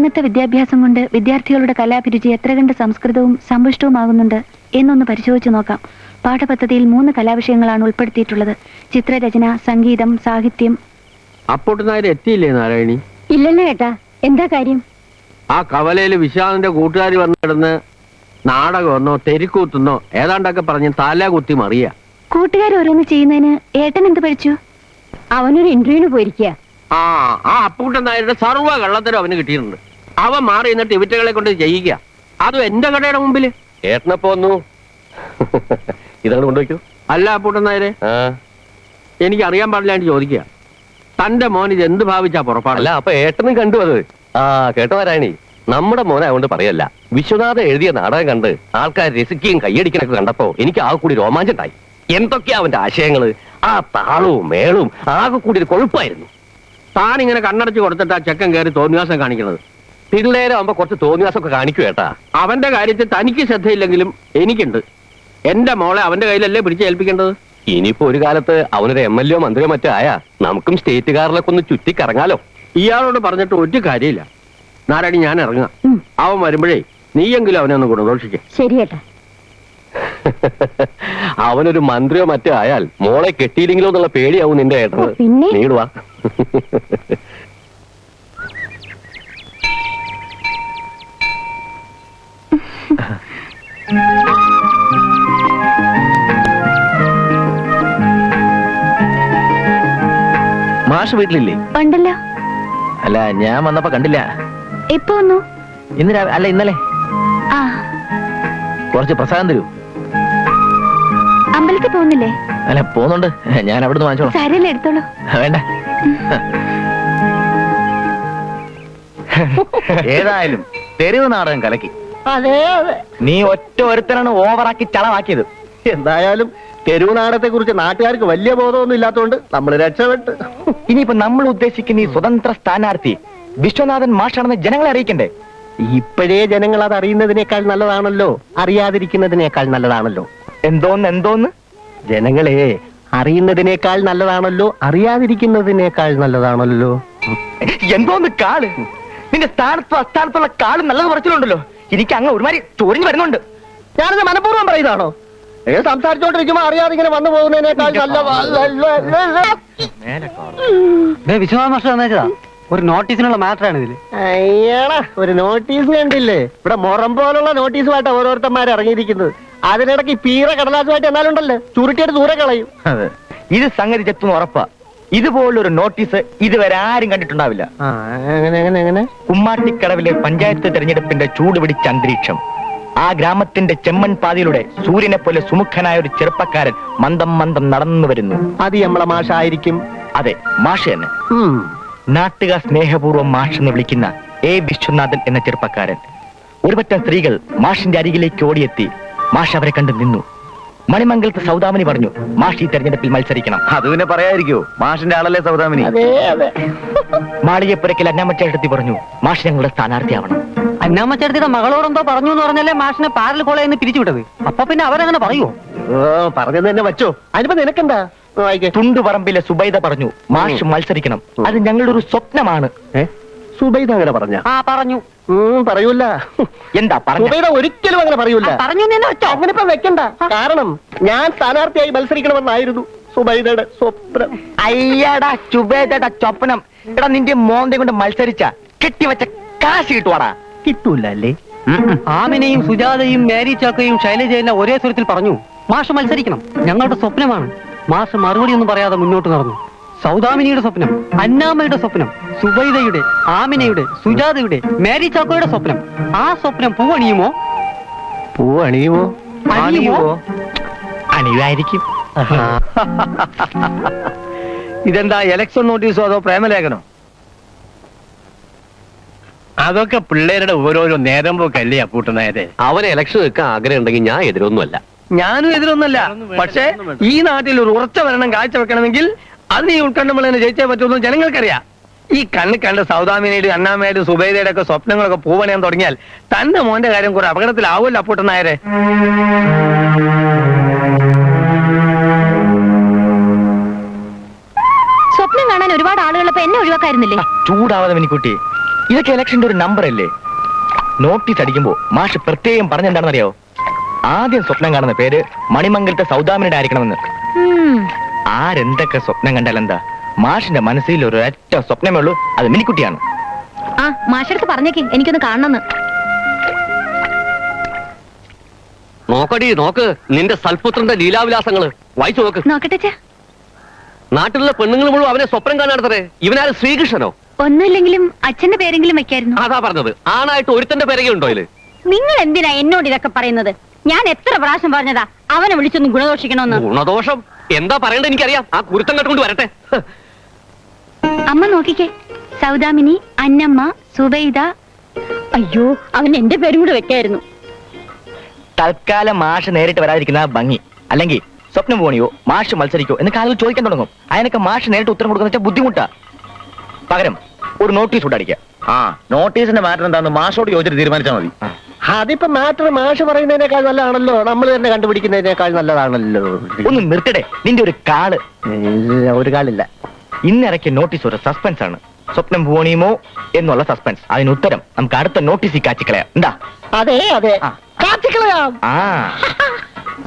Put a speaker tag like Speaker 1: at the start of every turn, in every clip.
Speaker 1: ഇന്നത്തെ വിദ്യാഭ്യാസം കൊണ്ട് വിദ്യാർത്ഥികളുടെ കലാഭിരുചി എത്ര കണ്ട് സംസ്കൃതവും സമ്പുഷ്ടവുമാകുന്നുണ്ട് എന്നൊന്ന് പരിശോധിച്ചു നോക്കാം. പാഠപദ്ധതിയിൽ 3 കലാവിഷയങ്ങളാണ് ഉൾപ്പെടുത്തിയിട്ടുള്ളത്: ചിത്രരചന, സംഗീതം, സാഹിത്യം.
Speaker 2: അപ്പോട്ടുനായർ എത്തിയില്ലേ നാരായണി?
Speaker 1: ഇല്ലല്ലോ ഏട്ടാ. എന്താ കാര്യം?
Speaker 2: ആ കവലയില് വിശാലിന്റെ കൂട്ടുകാരി വന്നു കിടന്ന് നാടകമെന്നോ തെരിക്കൂത്തുന്നോ ഏതാണ്ടൊക്കെ പറഞ്ഞ് തല കുത്തി മറിയ.
Speaker 1: കൂട്ടുകാർ ഓരോന്ന് ചെയ്യുന്നതിന് ഏട്ടൻ എന്ത് പഠിച്ചു? അവനൊരു ഇന്റർവ്യൂവിന് പോയിരിക്കുക.
Speaker 2: ആ അപ്പൂട്ടൻ നായരുടെ സർവ്വ കള്ളത്തരം അവന് കിട്ടിയിട്ടുണ്ട്. അവൻ മാറി എന്നിട്ട് ഇവറ്റകളെ കൊണ്ട് ചെയ്യിക്കുക, അതും എന്റെ കടയുടെ മുമ്പില്.
Speaker 3: ഏട്ടനപ്പോ വന്നു ഇതാണ് കൊണ്ടുവയ്ക്കൂ.
Speaker 2: അല്ല അപ്പൂട്ടൻ നായരെ, എനിക്ക് അറിയാൻ പാടില്ലാണ്ട് ചോദിക്കുക, തന്റെ മോൻ ഇത് എന്ത് ഭാവിച്ചാ പുറപ്പാടല്ല?
Speaker 3: അപ്പൊ ഏട്ടനും കണ്ടു അത്. കേട്ടോ നാരായണി, നമ്മുടെ മോനെ അതുകൊണ്ട് പറയല്ല, വിശ്വനാഥൻ എഴുതിയ നാടകം കണ്ട് ആൾക്കാർ രസിക്കുകയും കയ്യടിക്കണൊക്കെ കണ്ടപ്പോ എനിക്ക് ആകെ കൂടി രോമാഞ്ചണ്ടായി. എന്തൊക്കെയാ അവന്റെ ആശയങ്ങള്, ആ താളവും മേളവും ആകെ കൂടി ഒരു കൊഴുപ്പായിരുന്നു.
Speaker 2: താൻ ഇങ്ങനെ കണ്ണടച്ച് കൊടുത്തിട്ട് ആ ചെക്കൻ കയറി തോന്നിവാസം കാണിക്കണത്.
Speaker 3: പിള്ളേരാകുമ്പോ കുറച്ച് തോന്നിവാസമൊക്കെ കാണിക്കൂ ഏട്ടാ.
Speaker 2: അവന്റെ കാര്യത്തിൽ തനിക്ക് ശ്രദ്ധയില്ലെങ്കിലും എനിക്കുണ്ട്. എന്റെ മോളെ അവന്റെ കയ്യിലല്ലേ പിടിച്ചേൽപ്പിക്കേണ്ടത്.
Speaker 3: ഇനിയിപ്പോ ഒരു കാലത്ത് അവനൊരു MLA മന്ത്രിയോ മറ്റോ ആയാ നമുക്കും സ്റ്റേറ്റ് കാറിലൊക്കെ ഒന്ന് ചുറ്റിക്കറങ്ങാലോ.
Speaker 2: ഇയാളോട് പറഞ്ഞിട്ട് ഒരു കാര്യമില്ല. നാരായണി, ഞാൻ ഇറങ്ങാം. അവൻ വരുമ്പോഴേ നീയെങ്കിലും അവനെ ഒന്ന് ഗുണദോഷിക്കേ.
Speaker 1: ശരിയേട്ടാ.
Speaker 3: അവനൊരു മന്ത്രിയോ മറ്റോ ആയാൽ മോളെ കെട്ടിയില്ലെങ്കിലോ എന്നുള്ള പേടിയാവും നിന്റെ ഏട്ടന്. നീടുവാ.
Speaker 4: മാഷ് വീട്ടിലില്ലേ?
Speaker 1: ഉണ്ടല്ലോ.
Speaker 4: അല്ല, ഞാൻ വന്നപ്പോ കണ്ടില്ല.
Speaker 1: എപ്പോ വന്നു?
Speaker 4: അല്ല ഇന്നലെ. കുറച്ച് പ്രസാദം തരൂ.
Speaker 1: അമ്പലത്തിൽ പോകുന്നില്ലേ?
Speaker 4: അല്ല, പോകുന്നുണ്ട്. ഞാൻ അവിടുന്ന് വാങ്ങിച്ചോളാം.
Speaker 1: സാരല്ലേ, എടുത്തോളൂ.
Speaker 4: വേണ്ട. ഏതായാലും തെരുവ് നാടകം കലക്കി.
Speaker 5: അതെ അതെ,
Speaker 4: നീ ഒറ്റ ഒരുത്തനാണ് ഓവറാക്കി ചളവാക്കിയത്.
Speaker 5: എന്തായാലും തെരുവ് നാടകത്തെ കുറിച്ച് നാട്ടുകാർക്ക് വലിയ ബോധമൊന്നും ഇല്ലാത്തതുകൊണ്ട് നമ്മൾ രക്ഷപ്പെട്ട്.
Speaker 4: ഇനിയിപ്പോ നമ്മൾ ഉദ്ദേശിക്കുന്ന ഈ സ്വതന്ത്ര സ്ഥാനാർത്ഥി വിശ്വനാഥൻ മാഷാണെന്ന് ജനങ്ങളെ അറിയിക്കണ്ടേ?
Speaker 5: ഇപ്പോഴേ ജനങ്ങൾ അത് അറിയുന്നതിനേക്കാൾ നല്ലതാണല്ലോ അറിയാതിരിക്കുന്നതിനേക്കാൾ നല്ലതാണല്ലോ.
Speaker 4: എന്തോന്ന്
Speaker 5: ജനങ്ങളെ അറിയുന്നതിനേക്കാൾ നല്ലതാണല്ലോ അറിയാതിരിക്കുന്നതിനേക്കാൾ നല്ലതാണല്ലോ.
Speaker 4: എന്തോന്ന് കാള്? നിന്റെ സ്ഥാനത്തും അസ്ഥാനത്തുള്ള കാളും നല്ലത് കുറച്ചിട്ടുണ്ടല്ലോ. എനിക്ക് അങ്ങ് ഒരുമാതിരി ചൊറിഞ്ഞു വരുന്നുണ്ട്.
Speaker 5: ഞാനത് മനഃപൂർവ്വം പറയുന്നതാണോ? സംസാരിച്ചോണ്ടിരിക്കുമ്പോ അറിയാതെ ഇങ്ങനെ വന്നു പോകുന്നതിനേക്കാൾ
Speaker 6: വിശ്വനാഥ മാസ്റ്റർ തന്നേച്ചതാ. ഒരു നോട്ടീസിനുള്ള മാറ്ററാണ് ഇതില്.
Speaker 5: അയ്യടാ, ഒരു നോട്ടീസ് കണ്ടില്ലേ? ഇവിടെ മൊറം പോലുള്ള നോട്ടീസുമായിട്ട് ഓരോരുത്തന്മാർ ഇറങ്ങിയിരിക്കുന്നത്. അതിനിടയ്ക്ക് പീറ കടലാസുമായിട്ട് എന്നാലുണ്ടല്ലോ ചുരുട്ടിയിട്ട് ദൂരെ കളയും.
Speaker 4: അതെ, ഇത് സംഗതി ചെത്തുന്ന ഉറപ്പാ. ഇതുപോലൊരു നോട്ടീസ് ഇതുവരെ ആരും കണ്ടിട്ടുണ്ടാവില്ല. കുമ്മാട്ടിക്കടവിലെ പഞ്ചായത്ത് തെരഞ്ഞെടുപ്പിന്റെ ചൂട് പിടിച്ച അന്തരീക്ഷം. ആ ഗ്രാമത്തിന്റെ ചെമ്മൺ പാതയിലൂടെ സൂര്യനെ പോലെ സുമുഖനായ ഒരു ചെറുപ്പക്കാരൻ മന്ദം മന്ദം നടന്നു വരുന്നു.
Speaker 5: അത് നമ്മളെ മാഷായിരിക്കും.
Speaker 4: അതെ, മാഷ് തന്നെ. നാട്ടുകാർ സ്നേഹപൂർവ്വം മാഷ് എന്ന് വിളിക്കുന്ന A. വിശ്വനാഥൻ എന്ന ചെറുപ്പക്കാരൻ. ഒരുപറ്റം സ്ത്രീകൾ മാഷിന്റെ അരികിലേക്ക് ഓടിയെത്തി. മാഷ് അവരെ കണ്ടു നിന്നു. മണിമംഗലത്ത് സൗദാമിനി പറഞ്ഞു, മാഷ് ഈ തെരഞ്ഞെടുപ്പിൽ മത്സരിക്കണം.
Speaker 6: അത് പിന്നെ പറയാതിരിക്കോ, മാഷിന്റെ ആളല്ലേ സൗദാമിനി.
Speaker 4: മാളികപ്പുരയ്ക്കൽ അന്നാമ്മച്ചേട്ടത്തി പറഞ്ഞു, മാഷ് ഞങ്ങളുടെ സ്ഥാനാർത്ഥിയാവണം.
Speaker 6: അന്നാമ്മച്ചേട്ടത്തിയുടെ മകളോടെന്തോ പറഞ്ഞു എന്ന് പറഞ്ഞല്ലേ മാഷിനെ പാരൽ കോളേജിൽ നിന്ന് പിരിച്ചുവിട്ടത്. അപ്പൊ പിന്നെ അവരങ്ങനെ പറയുമോ?
Speaker 5: പറഞ്ഞത് തന്നെ വച്ചോ. അതിനിപ്പോ നിനക്കെന്താ?
Speaker 4: തുണ്ടുപറമ്പിലെ സുബൈദ പറഞ്ഞു, മാഷ് മത്സരിക്കണം, അത് ഞങ്ങളുടെ ഒരു സ്വപ്നമാണ്.
Speaker 5: സുബൈദ അങ്ങനെ പറഞ്ഞ?
Speaker 6: പറഞ്ഞു.
Speaker 5: പറയൂല.
Speaker 4: എന്താ
Speaker 5: സുബൈദ ഒരിക്കലും അങ്ങനെ പറയൂല. അങ്ങനെ ഇപ്പൊ വെക്കണ്ട. കാരണം ഞാൻ സ്ഥാനാർത്ഥിയായി മത്സരിക്കണമെന്നായിരുന്നു സുബൈദയുടെ സ്വപ്നം.
Speaker 4: അയ്യടാ സുബൈദയുടെ സ്വപ്നം. എടാ, നിന്റെ മോന്തെ കൊണ്ട് മത്സരിച്ച കെട്ടിവെച്ച കാശ് കിട്ടുവാടാ.
Speaker 5: കിട്ടൂല അല്ലേ?
Speaker 6: ആമിനെയും സുജാതയും മേരി ചാക്കയും ശൈലജയെല്ലാം ഒരേ സ്വരത്തിൽ പറഞ്ഞു, മാഷ് മത്സരിക്കണം, ഞങ്ങളുടെ സ്വപ്നമാണ്. മാഷ് മറുപടി ഒന്നും പറയാതെ മുന്നോട്ട് നടന്നു. സൗദാമിനിയുടെ സ്വപ്നം, അന്നാമ്മയുടെ സ്വപ്നം, സുബൈദയുടെ, ആമിനയുടെ, സുജാതയുടെ, മേരി ചാക്കോയുടെ സ്വപ്നം. ആ സ്വപ്നം പൂവണിയുമോ?
Speaker 5: പൂവണിയുമോ?
Speaker 4: അണിയുമായിരിക്കും.
Speaker 6: ഇതെന്താ ഇലക്ഷൻ നോട്ടീസോ അതോ പ്രേമലേഖനോ?
Speaker 2: അതൊക്കെ പിള്ളേരുടെ ഓരോരോ നേരം പോക്കല്ലേ അപ്പൂട്ടനായരെ.
Speaker 3: അവന് ഇലക്ഷൻ വെക്കാൻ ആഗ്രഹം ഉണ്ടെങ്കിൽ ഞാൻ എതിരൊന്നുമല്ല.
Speaker 6: ഞാനും എതിരൊന്നല്ല. പക്ഷേ ഈ നാട്ടിൽ ഒരു ഉറച്ച ഭരണം കാഴ്ചവെക്കണമെങ്കിൽ അതിന് ഈ ഉത്കണ്ഠമുള്ള ജയിച്ചേ പറ്റുമെന്ന് ജനങ്ങൾക്കറിയാം. ഈ കണ്ട് സൗദാമിനിയുടെ, അന്നാമ്മയുടെ, സുബൈദയുടെ ഒക്കെ സ്വപ്നങ്ങളൊക്കെ പൂവണിയാൻ തുടങ്ങിയാൽ തന്റെ മോന്റെ കാര്യം കുറെ അപകടത്തിലാവുമല്ലോ അപ്പൂട്ടനായരെ.
Speaker 1: സ്വപ്നം കാണാൻ ഒരുപാട് ആളുകളപ്പോ എന്നെ ഒഴിവാക്കായിരുന്നില്ലേ?
Speaker 4: ചൂടാവാതെ മിനിക്കുട്ടി, ഇതൊക്കെ ഇലക്ഷന്റെ ഒരു നമ്പർ അല്ലേ? നോട്ടീസ് അടിക്കുമ്പോ മാഷ് പ്രത്യേകം പറഞ്ഞെന്താണെന്നറിയോ? ആദ്യം സ്വപ്നം കാണുന്ന പേര് മണിമംഗലത്തെ സൗദാമിനിയുടെ ആയിരിക്കണമെന്ന്. ആരെന്തൊക്കെ സ്വപ്നം കണ്ടാലെന്താ? മാഷിന്റെ മനസ്സിൽ ഒരു ഒറ്റ സ്വപ്നമേ ഉള്ളൂ, അത് മിനിക്കുട്ടിയാണ്.
Speaker 1: ആ മാഷടുത്ത് പറഞ്ഞേക്ക്, എനിക്കൊന്ന് കാണണമെന്ന്.
Speaker 3: നോക്കടി നോക്ക് നിന്റെ സൽപുത്രന്റെ ലീലാവിലാസങ്ങള് വായിച്ചു നോക്ക്.
Speaker 1: നോക്കട്ടെ.
Speaker 3: നാട്ടിലുള്ള പെണ്ണുങ്ങൾ മുഴുവൻ അവനെ സ്വപ്നം കാണാനത്രേ. ഇവനാര് ശ്രീകൃഷ്ണനോ?
Speaker 1: ഒന്നുമില്ലെങ്കിലും അച്ഛന്റെ പേരെങ്കിലും വെക്കായിരുന്നു.
Speaker 3: അതാ പറഞ്ഞത്, ആണായിട്ട് ഒരുത്തന്റെ പേരൊക്കെ ഉണ്ടോ ഇതില്?
Speaker 7: നിങ്ങൾ എന്തിനാ എന്നോട് ഇതൊക്കെ പറയുന്നത്? ഞാൻ എത്ര പ്രാവശ്യം പറഞ്ഞതാ അവനെ വിളിച്ചൊന്ന് ഗുണദോഷിക്കണമെന്ന്.
Speaker 3: ഗുണദോഷം എന്താ പറയണ്ടത് എനിക്കറിയാം. ആ കുരുത്തം കെട്ടുകൊണ്ട് വരട്ടെ.
Speaker 1: അമ്മ നോക്കിക്കേ, സൗദാമിനി, അന്നമ്മ, സുബൈദ.
Speaker 7: അയ്യോ, അവൻ എന്റെ പേരും കൂടെ വെക്കായിരുന്നു.
Speaker 4: തൽക്കാലം മാഷ് നേരിട്ട് വരാതിരിക്കുന്ന ഭംഗി. അല്ലെങ്കിൽ സ്വപ്നം പോണിയോ മാഷ് മത്സരിക്കോ എന്ന് കാലങ്ങൾ ചോദിക്കാൻ തുടങ്ങും. അതിനൊക്കെ മാഷ് നേരിട്ട് ഉത്തരം കൊടുക്കുന്ന വെച്ചാൽ ബുദ്ധിമുട്ടാ. പകരം ഒരു നോട്ടീസ് കൊണ്ടടിക്കാം.
Speaker 5: നോട്ടീസിന്റെ മാറ്റർ എന്താന്ന് മാഷോട് ചോദിച്ചിട്ട് തീരുമാനിച്ചാൽ മതി. അതിപ്പോ മാറ്റർ മാഷ് പറയുന്നതിനേക്കാൾ നല്ലതാണല്ലോ, നമ്മൾ തന്നെ കണ്ടുപിടിക്കുന്നതിനേക്കാൾ നല്ലതാണല്ലോ.
Speaker 4: ഒന്ന് നിർത്തടേ നിന്റെ ഒരു കാള്.
Speaker 5: ഒരു കാളില്ല.
Speaker 4: ഇന്നിറക്കിയ നോട്ടീസ് ഒരു സസ്പെൻസ് ആണ്. സ്വപ്നം പോണിയുമോ എന്നുള്ള സസ്പെൻസ്. അതിന് ഉത്തരം നമുക്ക് അടുത്ത നോട്ടീസിൽ കാച്ചിക്കളയാം. എന്താ?
Speaker 5: അതെ അതെ, കാച്ചിക്കളയാം.
Speaker 4: ആ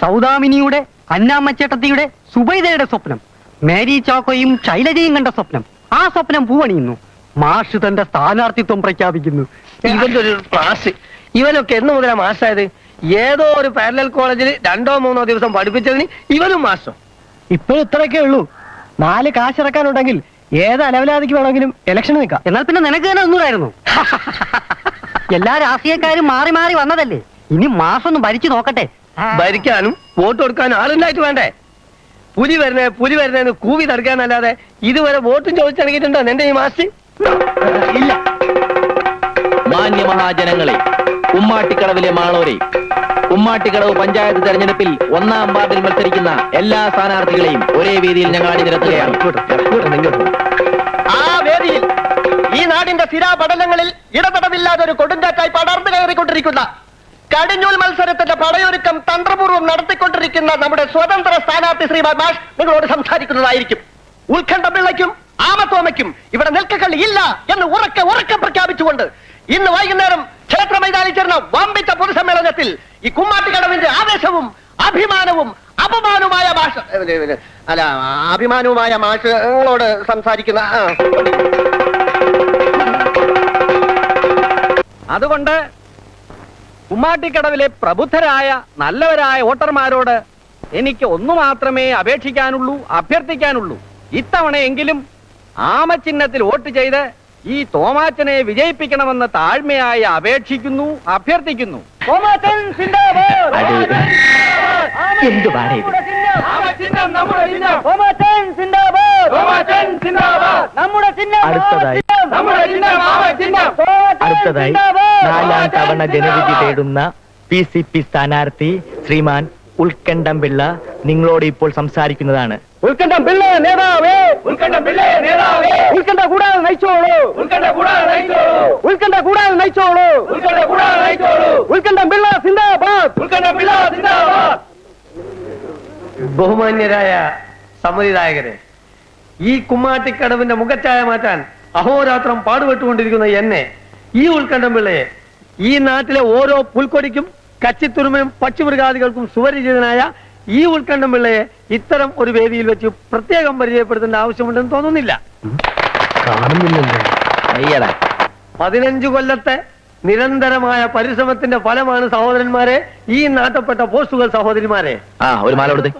Speaker 6: സൗദാമിനിയുടെ, അന്നാമ്മച്ചേട്ടത്തിയുടെ, സുബൈദയുടെ സ്വപ്നം, മേരി ചാക്കോയും ശൈലജയും കണ്ട സ്വപ്നം. ആ സ്വപ്നം പൂവണിയുന്നു. മാഷ് തന്റെ സ്ഥാനാർത്ഥിത്വം പ്രഖ്യാപിക്കുന്നു.
Speaker 2: ഇവന്റെ ഒരു ക്ലാസ്. ഇവനൊക്കെ എന്ന് മുതലാ മാഷായത്? ഏതോ ഒരു പാരലൽ കോളേജിൽ 2-3 ദിവസം പഠിപ്പിച്ചതിന് ഇവനും മാസം.
Speaker 5: ഇപ്പോഴും ഇത്രയൊക്കെ ഉള്ളൂ. 4 കാശിറക്കാനുണ്ടെങ്കിൽ ഏത് അലവലാതിക്ക് വേണമെങ്കിലും ഇലക്ഷൻ നിൽക്കാം.
Speaker 6: എന്നാൽ പിന്നെ നിനക്ക് തന്നെ ഒന്നുകൂടായിരുന്നു. എല്ലാ രാഷ്ട്രീയക്കാരും മാറി മാറി വന്നതല്ലേ, ഇനി മാഷൊന്ന് ഭരിച്ചു നോക്കട്ടെ.
Speaker 2: ഭരിക്കാനും വോട്ട് കൊടുക്കാനും ആളുണ്ടായിട്ട് വേണ്ടേ? പുലി വരുന്നേന്ന് കൂവി തടുക്കാനല്ലാതെ ഇതുവരെ വോട്ടും ചോദിച്ചിറങ്ങിയിട്ടുണ്ടോ എന്റെ ഈ മാഷ്?
Speaker 4: ഇല്ല. മാന്യമഹാജനങ്ങളെ, ഉമ്മാട്ടിക്കടവിലെ മാളോരെ, ഉമ്മാട്ടിക്കടവ് പഞ്ചായത്ത് തെരഞ്ഞെടുപ്പിൽ 1-ാം വാർഡിൽ മത്സരിക്കുന്ന എല്ലാ സ്ഥാനാർത്ഥികളെയും ഒരേ വേദിയിൽ ഞങ്ങൾ അണിനിരത്തുകയാണ്.
Speaker 5: ആ വേദിയിൽ ഈ നാടിന്റെ സ്ഥിരാപടലങ്ങളിൽ ഇടതടവില്ലാതെ ഒരു കൊടുങ്കാറ്റായി പടർന്നു കയറിക്കൊണ്ടിരിക്കുന്ന കടിഞ്ഞൂൽ മത്സരത്തിന്റെ പടയൊരുക്കം തന്ത്രപൂർവ്വം നടത്തിക്കൊണ്ടിരിക്കുന്ന നമ്മുടെ സ്വതന്ത്ര സ്ഥാനാർത്ഥി ശ്രീ മാഷ് നിങ്ങളോട് സംസാരിക്കുന്നതായിരിക്കും. ഉത്കണ്ഠ പിള്ളയ്ക്കും ആമത്തോമയ്ക്കും ഇവിടെ നിൽക്കക്കളി ഇല്ല എന്ന് ഉറക്കെ പ്രഖ്യാപിച്ചുകൊണ്ട് ഇന്ന് വൈകുന്നേരം ക്ഷേത്ര മൈതാനിൽ ചേർന്ന വമ്പിച്ച പൊതുസമ്മേളനത്തിൽ ഈ കുമ്മാട്ടിക്കടവിന്റെ ആവേശവും അഭിമാനവും അഭിമാനവുമായ മാഷുകളോട് സംസാരിക്കുന്ന
Speaker 2: അതുകൊണ്ട് കുമ്മാട്ടിക്കടവിലെ പ്രബുദ്ധരായ നല്ലവരായ വോട്ടർമാരോട് എനിക്ക് ഒന്നു മാത്രമേ അപേക്ഷിക്കാനുള്ളൂ, അഭ്യർത്ഥിക്കാനുള്ളൂ. ഇത്തവണയെങ്കിലും ആമചിഹ്നത്തിൽ വോട്ട് ചെയ്ത് ഈ തോമാച്ചനെ വിജയിപ്പിക്കണമെന്ന് താഴ്മയായി അപേക്ഷിക്കുന്നു, അഭ്യർത്ഥിക്കുന്നു.
Speaker 4: എന്ത് പാടേ ഇത്? അടുത്തതായി 4-ാം തവണ ജനവിധി തേടുന്ന PCP സ്ഥാനാർത്ഥി ശ്രീമാൻ ഉത്കണ്ഠം പിള്ള നിങ്ങളോട് ഇപ്പോൾ സംസാരിക്കുന്നതാണ്.
Speaker 5: ഉത്കണ്ഠം പിള്ള നേതാവേ, ഉത്കണ്ഠം പിള്ള നേതാവേ, ഉത്കണ്ഠ കൂടാതെ നയിച്ചോളൂ, ഉത്കണ്ഠ കൂടാതെ നയിച്ചോളൂ, ഉത്കണ്ഠ കൂടാതെ നയിച്ചോളൂ, ഉത്കണ്ഠ കൂടാതെ നയിച്ചോളൂ, ഉത്കണ്ഠം പിള്ള സിന്ദാബാദ്, ഉത്കണ്ഠം പിള്ള സിന്ദാബാദ്.
Speaker 2: ബഹുമാന്യരായ സമ്മതിദായകരെ, ഈ കുമ്മാട്ടിക്കടവിന്റെ മുഖച്ഛായ മാറ്റാൻ അഹോരാത്രം പാടുപെട്ടുകൊണ്ടിരിക്കുന്ന എന്നെ, ഈ ഉത്കണ്ഠം പിള്ളയെ, ഈ നാട്ടിലെ ഓരോ പുൽക്കൊടിക്കും കച്ചിത്തുരുമയും പക്ഷിമൃഗാദികൾക്കും സുപരിചിതനായ ഈ ഉത്കണ്ഠം പിള്ളയെ ഇത്തരം ഒരു വേദിയിൽ വെച്ച് പ്രത്യേകം പരിചയപ്പെടുത്തേണ്ട ആവശ്യമുണ്ടെന്ന് തോന്നുന്നില്ല.
Speaker 3: അയ്യടാ
Speaker 2: 15 കൊല്ലത്തെ നിരന്തരമായ പരിശ്രമത്തിന്റെ ഫലമാണ് സഹോദരന്മാരെ ഈ നാട്ടപ്പെട്ട പോസ്റ്റുകൾ. സഹോദരിമാരെ,
Speaker 3: ഒരു മാല കൊടുത്തേ.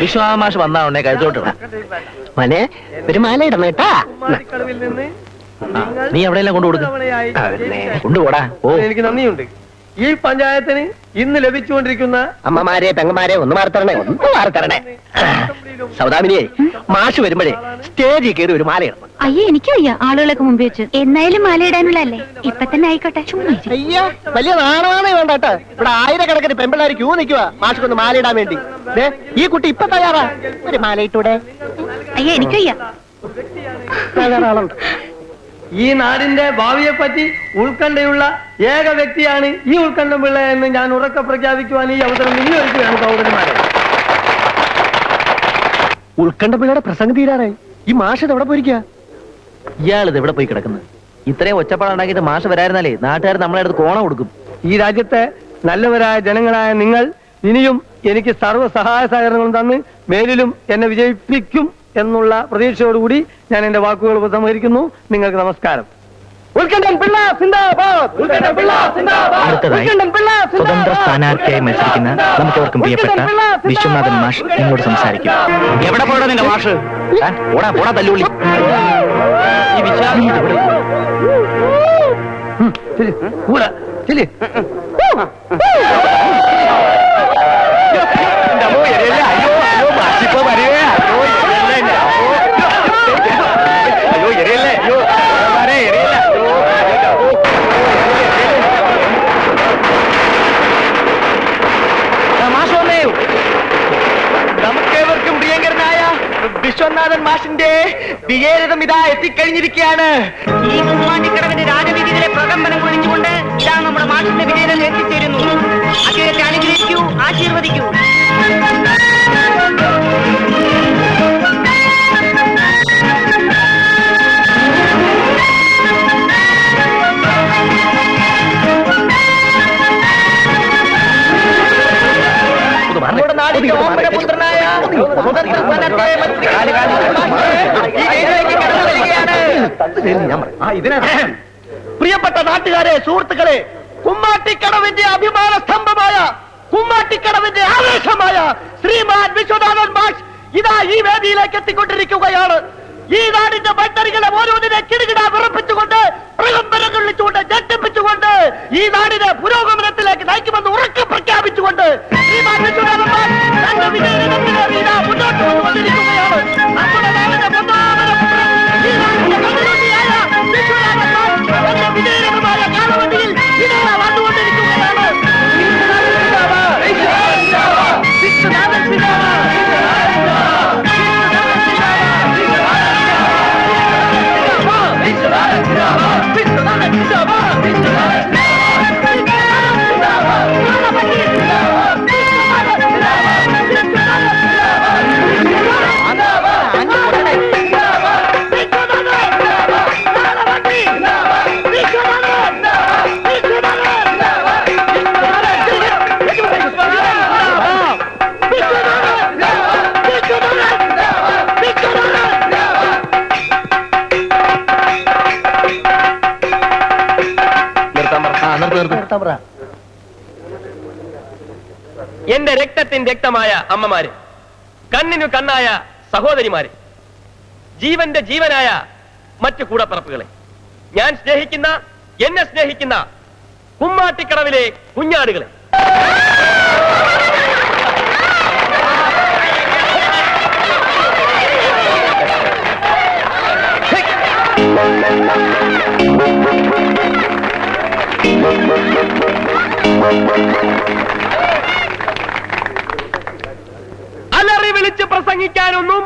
Speaker 3: വിശ്വാമാഷ് വന്നാ ഉടനെ കഴുത്തോട്ട്
Speaker 5: മോനെ ഒരു മാല ഇടണം കേട്ടാ.
Speaker 2: കുമ്മാട്ടിക്കടവിൽ നിന്ന്
Speaker 3: നീ എവിടെയെല്ലാം കൊണ്ടുകൊടുക്കും. കൊണ്ടുപോടാ. ഓ,
Speaker 2: എനിക്ക് നന്ദിയുണ്ട്. ഈ പഞ്ചായത്തിന് ഇന്ന് ലഭിച്ചുകൊണ്ടിരിക്കുന്ന
Speaker 5: അമ്മമാരെ പെങ്ങന്മാരെ ഒന്ന് മാറിത്തരണേ, ഒന്ന് മാറിത്തരണേ. സൗദാമിനിയെ, മാഷ് വരുമ്പോഴേ സ്റ്റേജിൽ കയറി ഒരു മാല ഇടണം.
Speaker 1: അയ്യേ, എനിക്കും വയ്യ ആളുകളൊക്കെ മുമ്പ് വെച്ച്. എന്നായാലും മാലയിടാനുള്ളല്ലേ, ഇപ്പൊ തന്നെ ആയിക്കോട്ടെ.
Speaker 5: അയ്യാ, വലിയ നാണമാണേ വേണ്ട കേട്ടോ. ഇവിടെ 1000കണക്കിന് പെമ്പിള്ളാര് ക്യൂ നിൽക്കുക മാഷ്ക്കൊന്ന് മാലയിടാൻ വേണ്ടി. ഈ കുട്ടി ഇപ്പൊ തയ്യാറാ, ഒരു മാല ഇട്ടൂടെ?
Speaker 1: അയ്യേ, എനിക്ക് വയ്യ.
Speaker 5: ആളുണ്ട്.
Speaker 2: ഈ നാടിന്റെ ഭാവിയെ പറ്റി ഉത്കണ്ഠയുള്ള ഏക വ്യക്തിയാണ് ഈ ഉത്കണ്ഠം പിള്ള എന്ന് ഞാൻ ഉറക്കെ പ്രഖ്യാപിക്കുവാൻ ഈ അവസരം വിനിയോഗിക്കുകയാണ് സഹോദരന്മാരെ.
Speaker 5: ഉത്കണ്ഠ പിള്ളയുടെ പ്രസംഗം തീരാറായി. ഈ മാഷ് എവിടെ പോയിരിക്കുക?
Speaker 4: ഇയാളിത് എവിടെ പോയി കിടക്കുന്നത്? ഇത്രയും ഒച്ചപ്പാടുണ്ടാക്കിയിട്ട് മാഷ് വരായിരുന്നാലേ നാട്ടുകാർ നമ്മളെ അടുത്ത് കോണം കൊടുക്കും.
Speaker 2: ഈ രാജ്യത്തെ നല്ലവരായ ജനങ്ങളായ നിങ്ങൾ ഇനിയും എനിക്ക് സർവ്വ സഹായ സഹകരണങ്ങളും തന്ന് മേലിലും എന്നെ വിജയിപ്പിക്കും എന്നുള്ള പ്രതീക്ഷയോടുകൂടി ഞാൻ എന്റെ വാക്കുകൾ ഉപസംഹരിക്കുന്നു. നിങ്ങൾക്ക് നമസ്കാരം.
Speaker 4: അടുത്തതായി സ്വതന്ത്ര സ്ഥാനാർത്ഥിയായി മത്സരിക്കുന്ന നമുക്കവർക്കും പ്രിയപ്പെട്ട വിശ്വനാഥൻ മാഷ് നിങ്ങളോട് സംസാരിക്കും. എവിടെ പോടാ നിന്റെ മാഷ്? പോടാ തല്ലുള്ളി. ഈ
Speaker 5: നമുക്കേവർക്കും പ്രിയങ്കരനായ വിശ്വനാഥൻ മാഷിന്റെ വിജയരഥം ഇതാ എത്തിക്കഴിഞ്ഞിരിക്കുകയാണ്. ഈ കുമ്മാട്ടിക്കടവിന്റെ രാജവീതിയിലെ പ്രകമ്പനം കൊഴിഞ്ഞുകൊണ്ട് ഇതാ നമ്മുടെ മാഷിന്റെ വിജയരഥം എത്തിച്ചേരുന്നു. അദ്ദേഹത്തെ അനുഗ്രഹിക്കൂ, ആശീർവദിക്കൂ. നമ്മുടെ നാടിന്റെ ഓമനപുത്രനായ സ്വതന്ത്ര സ്ഥാനാർത്ഥിയായി പ്രിയപ്പെട്ട നാട്ടുകാരെ, സുഹൃത്തുക്കളെ, കുമ്മാട്ടിക്കടവിന്റെ അഭിമാന സ്തംഭമായ, കുമ്മാട്ടിക്കടവിന്റെ ആവേശമായ ശ്രീമാൻ വിശ്വനാഥൻ മാഷ് ഇതാ ഈ വേദിയിലേക്ക് എത്തിക്കൊണ്ടിരിക്കുകയാണ്. ഈ നാടിന്റെ ബണ്ടറികളെ ഓരോന്നിനെ കിടുകിട വിറപ്പിച്ചുകൊണ്ട്, പ്രകമ്പനം കൊള്ളിച്ചുകൊണ്ട്, ഞെട്ടിപ്പിച്ചുകൊണ്ട് ഈ നാടിനെ പുരോഗമനത്തിലേക്ക് നയിക്കുമെന്ന് ഉറക്കെ പ്രഖ്യാപിച്ചുകൊണ്ട് ശ്രീമാൻ വിശ്വനാഥൻ മാഷ് തന്റെ വിജയരഥത്തിലേക്ക് ഇതാ മുന്നോട്ട് വന്നുകൊണ്ടിരിക്കുകയാണ്. നമ്മുടെ നാടിന്റെ പ്രധാനപുത്രൻ, ഈ നാടിന്റെ കണ്ണിലുണ്ണിയായ വിശ്വനാഥൻ മാഷ് തന്റെ വിജയരഥമായ കാലവണ്ടിയിൽ ഇതാ വന്നുകൊണ്ടിരിക്കുകയാണ്. വിശ്വനാഥൻ
Speaker 3: എന്റെ രക്തത്തിൻ രക്തമായ അമ്മമാര്, കണ്ണിനു കണ്ണായ സഹോദരിമാര്, ജീവന്റെ ജീവനായ മറ്റു കൂടപ്പിറപ്പുകളെ, ഞാൻ സ്നേഹിക്കുന്ന, എന്നെ സ്നേഹിക്കുന്ന കുമ്മാട്ടിക്കടവിലെ കുഞ്ഞാടുകളെ, അലറി വിളിച്ച് പ്രസംഗിക്കാനൊന്നും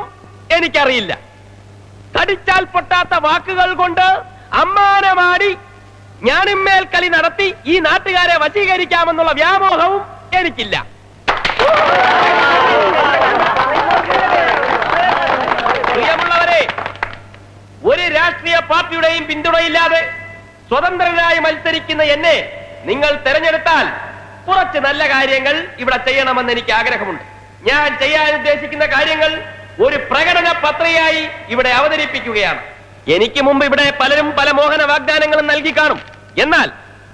Speaker 3: എനിക്കറിയില്ല. കടിച്ചാൽ പൊട്ടാത്ത വാക്കുകൾ കൊണ്ട് അമ്മാനമാടി ഞാനിന്മേൽ കളി നടത്തി ഈ നാട്ടുകാരെ വശീകരിക്കാമെന്നുള്ള വ്യാമോഹവും എനിക്കില്ല. പ്രിയമുള്ളവരെ, ഒരു രാഷ്ട്രീയ പാർട്ടിയുടെയും പിന്തുണയില്ലാതെ സ്വതന്ത്രനായി മത്സരിക്കുന്ന എന്നെ നിങ്ങൾ തെരഞ്ഞെടുത്താൽ കുറച്ച് നല്ല കാര്യങ്ങൾ ഇവിടെ ചെയ്യണമെന്ന് എനിക്ക് ആഗ്രഹമുണ്ട്. ഞാൻ ചെയ്യാൻ ഉദ്ദേശിക്കുന്ന കാര്യങ്ങൾ ഒരു പ്രകടന പത്രികയായി ഇവിടെ അവതരിപ്പിക്കുകയാണ്. എനിക്ക് മുമ്പ് ഇവിടെ പലരും പല മോഹന വാഗ്ദാനങ്ങളും നൽകി കാണും. എന്നാൽ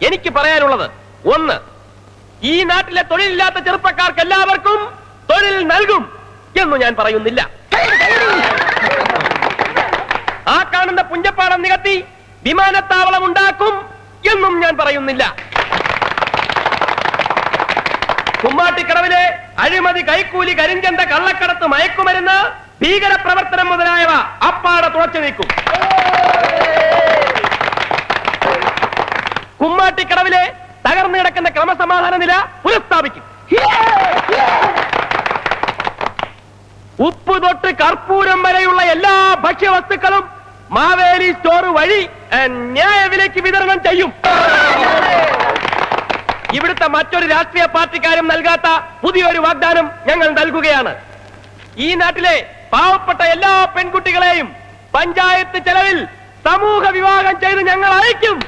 Speaker 3: എനിക്ക് പറയാനുള്ളത്, ഒന്ന്, ഈ നാട്ടിലെ തൊഴിലില്ലാത്ത ചെറുപ്പക്കാർക്ക് എല്ലാവർക്കും തൊഴിൽ നൽകും എന്നു ഞാൻ പറയുന്നില്ല. ആ കാണുന്ന പുഞ്ചപ്പാടം നികത്തി വിമാനത്താവളം ഉണ്ടാക്കും എന്നും ഞാൻ പറയുന്നില്ല. കുമ്മാട്ടിക്കടവിലെ അഴിമതി, കൈക്കൂലി, കരിഞ്ചന്ത, കള്ളക്കടത്ത്, മയക്കുമരുന്ന്, ഭീകര പ്രവർത്തനം മുതലായവ അപ്പാടെ തുറച്ചു നീക്കും. കുമ്മാട്ടിക്കടവിലെ തകർന്നു കിടക്കുന്ന ക്രമസമാധാന നില പുനഃസ്ഥാപിക്കും. ഉപ്പ് തൊട്ട് കർപ്പൂരം വരെയുള്ള എല്ലാ ഭക്ഷ്യവസ്തുക്കളും മാവേലി സ്റ്റോർ വഴി ന്യായവിലയ്ക്ക് വിതരണം ചെയ്യും. ഇവിടുത്തെ മറ്റൊരു രാഷ്ട്രീയ പാർട്ടിക്കാരും നൽകാത്ത പുതിയൊരു വാഗ്ദാനം ഞങ്ങൾ നൽകുകയാണ്. ഈ നാട്ടിലെ പാവപ്പെട്ട എല്ലാ പെൺകുട്ടികളെയും പഞ്ചായത്ത് ചെലവിൽ
Speaker 2: സമൂഹ വിവാഹം ചെയ്ത് ഞങ്ങൾ അയക്കും.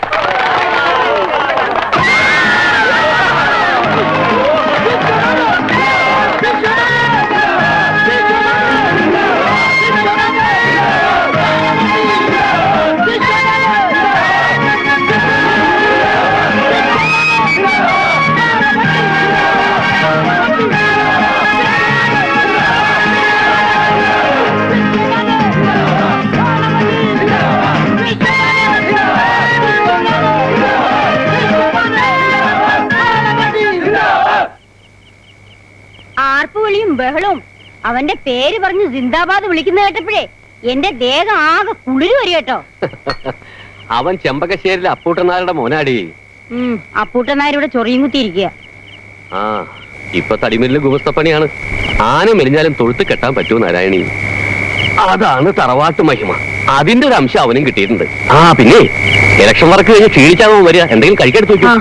Speaker 7: ആർപ്പുവിളിയും ബഹളവും അവന്റെ പേര് പറഞ്ഞ് സിന്ദാബാദ് വിളിക്കുന്ന കേട്ടപ്പോഴേ എന്റെ ദേഹം ആകെ കുളിര് വരും കേട്ടോ.
Speaker 3: അവൻ ചെമ്പകശ്ശേരിയിലെ അപ്പൂട്ടനാരുടെ മോനാടി.
Speaker 7: അപ്പൂട്ടനാരിവിടെ ചൊറിയും കുത്തിയിരിക്കുക.
Speaker 3: ആ ഇപ്പൊ തടിമില്ലിൽ ഗുമസ്തപ്പണിയാണ്. ആന മെലിഞ്ഞാലും തൊഴുത്ത് കെട്ടാൻ പറ്റൂ നാരായണി. അതാണ് തറവാട്ട് മഹിമ. അതിന്റെ ഒരു അംശം അവനും കിട്ടിയിട്ടുണ്ട്. ആ പിന്നെ ഇലക്ഷൻ വർക്ക് കഴിഞ്ഞ് ക്ഷീണിച്ചാണോ വരിക? എന്തെങ്കിലും കഴിക്കെടുത്ത് നോക്കൂ.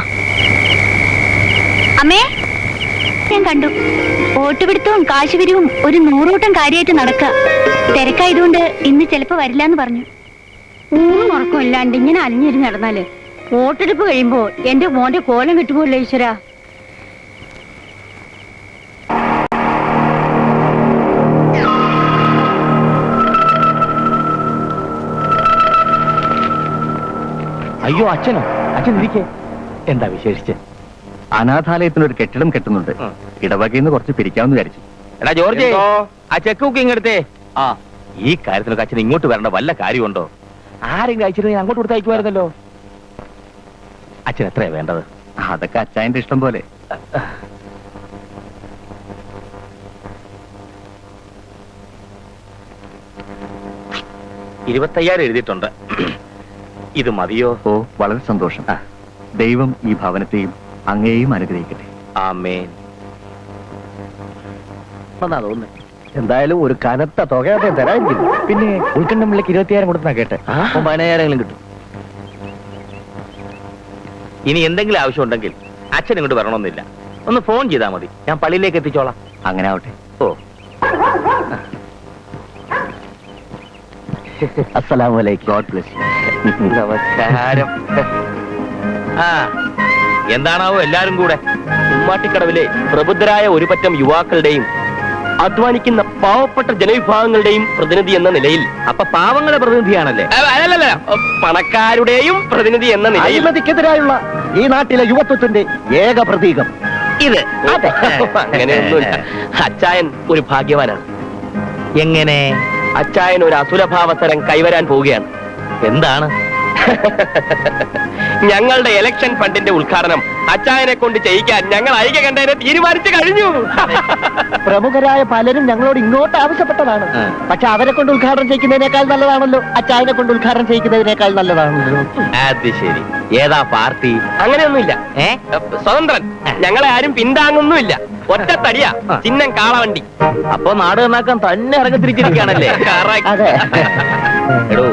Speaker 1: അമ്മേ, ഞാൻ കണ്ടു. വോട്ടുപിടുത്തവും കാശുപിരിവും ഒരു 100 കൂട്ടം കാര്യമായിട്ട് നടക്കുക. തിരക്കായതുകൊണ്ട് ഇന്ന് ചിലപ്പോ വരില്ലാന്ന് പറഞ്ഞു.
Speaker 7: ഊണും ഉറക്കം ഇല്ലാണ്ട് ഇങ്ങനെ അലിഞ്ഞിരി നടന്നാല് വോട്ടെടുപ്പ് കഴിയുമ്പോ എന്റെ മോന്റെ കോലം കിട്ടുമല്ലോ ഈശ്വര.
Speaker 4: അയ്യോ അച്ഛനോ? അച്ഛൻ ഇരിക്കേ. എന്താ വിശേഷിച്ച്? അനാഥാലയത്തിനൊരു കെട്ടിടം കെട്ടുന്നുണ്ട്. ഇടവകയിൽ നിന്ന് കുറച്ച് പിരിക്കാമെന്ന് വിചാരിച്ചു. എടാ ജോർജ്, ആ ചെക്ക് ബുക്ക് ഇങ്ങെടുത്തേ. ആ ഈ കാര്യത്തിലൊക്കെ അച്ഛൻ ഇങ്ങോട്ട് വരേണ്ട വല്ല കാര്യമുണ്ടോ? ആരെങ്കിലും അയച്ചിരുന്നെങ്കിൽ അങ്ങോട്ട് കൊടുത്ത് അയക്കുമായിരുന്നല്ലോ. അച്ഛൻ എത്രയാ വേണ്ടത്? അതൊക്കെ അച്ഛൻ്റെ ഇഷ്ടം പോലെ. 25,000 എഴുതിയിട്ടുണ്ട്. ഇത് മതിയോ? ഓ വളരെ സന്തോഷം. ദൈവം ഈ ഭവനത്തെയും അങ്ങയെയും അനുഗ്രഹിക്കട്ടെ. ആമേൻ. തോന്നുന്നു എന്തായാലും ഒരു കനത്ത തുക തരാനില്ല. പിന്നെ ഉൾക്കണ്ഠം പിള്ളക്ക് 20,000 കൊടുത്താ കേട്ടെ. 15,000 കിട്ടും. ഇനി എന്തെങ്കിലും ആവശ്യം ഉണ്ടെങ്കിൽ അച്ഛൻ ഇങ്ങോട്ട് വരണമെന്നില്ല. ഒന്ന് ഫോൺ ചെയ്താൽ മതി, ഞാൻ പള്ളിയിലേക്ക് എത്തിച്ചോളാം. അങ്ങനെ ആവട്ടെ. ഓ അസ്സലാമു അലൈക്കും. God bless you. നമസ്കാരം. ആ എന്താണാവോ എല്ലാരും കൂടെ? ഉമ്മാട്ടിക്കടവിലെ പ്രബുദ്ധരായ ഒരു പറ്റം യുവാക്കളുടെയും അധ്വാനിക്കുന്ന പാവപ്പെട്ട ജനവിഭാഗങ്ങളുടെയും പ്രതിനിധി എന്ന നിലയിൽ. അപ്പൊ പാവങ്ങളുടെ പ്രതിനിധിയാണല്ലേ? അല്ലല്ല, പണക്കാരുടെയും പ്രതിനിധി എന്ന നിലയിൽ
Speaker 5: അഴിമതിക്കെതിരായുള്ള ഈ നാട്ടിലെ യുവത്വത്തിന്റെ ഏക പ്രതീകം
Speaker 3: ഇത്. അങ്ങനെയൊന്നുമില്ല. അച്ചായൻ ഒരു ഭാഗ്യവാനാണ്.
Speaker 4: എങ്ങനെ?
Speaker 3: അച്ചായൻ ഒരു അസുലഭാവസരം കൈവരാൻ പോവുകയാണ്.
Speaker 4: എന്താണ്?
Speaker 3: ഞങ്ങളുടെ ഇലക്ഷൻ ഫണ്ടിന്റെ ഉദ്ഘാടനം അച്ചായനെ കൊണ്ട് ചെയ്യിക്കാൻ ഞങ്ങൾ ഐക്യകണ്ഠേന തീരുമാനിച്ചു കഴിഞ്ഞു.
Speaker 5: പ്രമുഖരായ പലരും ഞങ്ങളോട് ഇങ്ങോട്ട് ആവശ്യപ്പെട്ടതാണ്. പക്ഷെ അവരെ കൊണ്ട് ഉദ്ഘാടനം ചെയ്യിക്കുന്നതിനേക്കാൾ നല്ലതാണല്ലോ അച്ചായനെ കൊണ്ട് ഉദ്ഘാടനം ചെയ്യിക്കുന്നതിനേക്കാൾ നല്ലതാണല്ലോ.
Speaker 4: അത് ശരി. ഏതാ പാർട്ടി?
Speaker 3: അങ്ങനെയൊന്നുമില്ല. സ്വതന്ത്രൻ. ഞങ്ങളെ ആരും പിന്താങ്ങൊന്നുമില്ല. ഒറ്റ തടിയാ, ചിഹ്നം കാളവണ്ടി.
Speaker 4: അപ്പൊ നാട് നന്നാക്കാൻ തന്നെ ഇറങ്ങിത്തിരിച്ചിരിക്കുകയാണല്ലേ?
Speaker 5: അതെ.
Speaker 4: എടോ,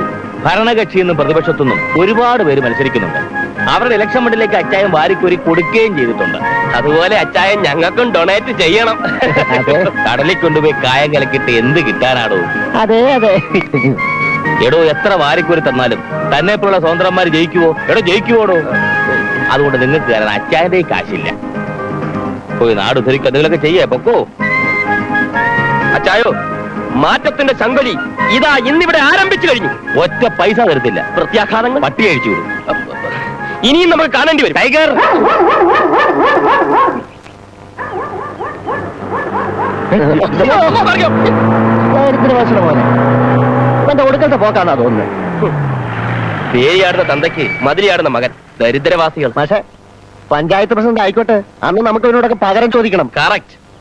Speaker 4: ഭരണകക്ഷിയെന്നും പ്രതിപക്ഷത്തുനിന്നും ഒരുപാട് പേര് മത്സരിക്കുന്നുണ്ട്. അവരുടെ ഇലക്ഷൻ ഫണ്ടിലേക്ക് അച്ചായൻ വാരിക്കോരി കൊടുക്കുകയും ചെയ്തിട്ടുണ്ട്.
Speaker 3: അതുപോലെ അച്ചായൻ ഞങ്ങൾക്കും ഡൊണേറ്റ് ചെയ്യണം.
Speaker 4: കടലിൽ കൊണ്ടുപോയി കായം കലക്കിട്ട് എന്ത് കിട്ടാനാടോ?
Speaker 5: അതെ അതെ.
Speaker 4: എടോ, എത്ര വാരിക്കോരി തന്നാലും തന്നെ പോലുള്ള സ്വതന്ത്രന്മാര് ജയിക്കുവോ? എടോ ജയിക്കുവോടോ? അതുകൊണ്ട് നിങ്ങൾക്ക് കാരണം അച്ചായന്റെ കാശില്ല. പോയി നാട് ഉദ്ധരിക്കുക, എന്തെങ്കിലുമൊക്കെ ചെയ്യേ. പൊക്കോ.
Speaker 3: അച്ചായോ, മാറ്റത്തിന്റെ ചങ്കൊലി ഇതാ ഇന്നിവിടെ ആരംഭിച്ചു കഴിഞ്ഞു.
Speaker 4: ഒറ്റ പൈസ തരത്തില്ല.
Speaker 3: പ്രത്യാഘാതങ്ങൾ
Speaker 4: പട്ടി അഴിച്ചു വിടും.
Speaker 3: ഇനിയും നമ്മൾ കാണേണ്ടി വരും.
Speaker 4: ടൈഗർ,
Speaker 5: പോലെ എന്റെ ഒടുക്കത്തെ പോക്കാന്നാ തോന്നുന്നത്.
Speaker 3: പേരിയാടുന്ന തന്തയ്ക്ക് മതിലിയാടുന്ന മകൻ. ദരിദ്രവാസികൾ.
Speaker 5: പക്ഷേ പഞ്ചായത്ത് പ്രസിഡന്റ് ആയിക്കോട്ടെ, അന്ന് നമുക്ക് ഇവരോടൊക്കെ പകരം ചോദിക്കണം.
Speaker 3: കറക്റ്റ്.